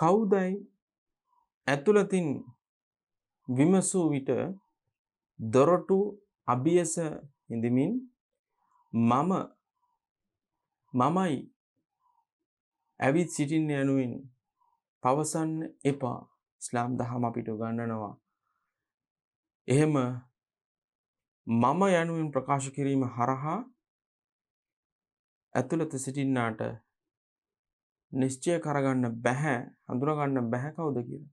කවුදයි ඇතුළතින් විමසූ විට දොරටු අභියස හිඳමින් මමයි ඇවිත් සිටින්න යනුවෙන් පවසන්න එපා. ඉස්ලාම් දහම අපිට උගන්වනවා. එහෙම මම යනුවෙන් ප්‍රකාශ කිරීම හරහා ඇතුළත සිටින්නාට නිශ්චය කරගන්න බැහැ, හඳුනගන්න බැහැ කවුද කියලා.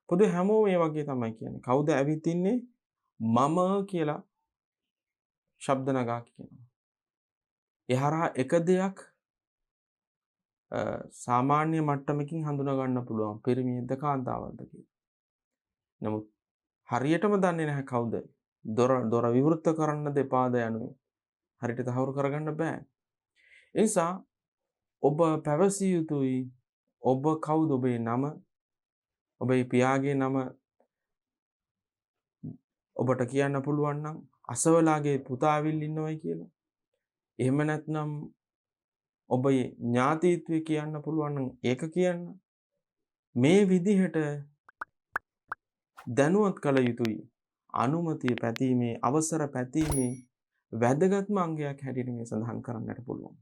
පොදු හැමෝම මේ වගේ තමයි කියන්නේ. කවුද ඇවිත් ඉන්නේ? මම කියලා ශබ්ද නගා කියනවා. ඒ හරහා එක දෙයක් සාමාන්‍ය මට්ටමකින් හඳුනා ගන්න පුළුවන්. පිරිමියෙක්ද කාන්තාවක්ද කියලා. නමුත් හරියටම දන්නේ නැහැ කවුද? දොර විවෘත කරන්න දෙපාද යනුවෙන් හරියට තහවුරු කරගන්න බෑ. ඒ නිසා ඔබ පැවසිය යුතුයි. ඔබ කවුද? ඔබේ නම, ඔබේ පියාගේ නම ඔබට කියන්න පුළුවන් නම් අසවලාගේ පුතා ඇවිල්ලා ඉන්නවයි කියලා. එහෙම නැත්නම් ඔබේ ඥාතීත්වය කියන්න පුළුවන් නම් ඒක කියන්න. මේ විදිහට දැනුවත් කළ යුතුයි. අනුමතිය පැතීමේ, අවසර පැතීමේ වැදගත්ම අංගයක් හැටියට මේ සඳහන් කරන්නට පුළුවන්.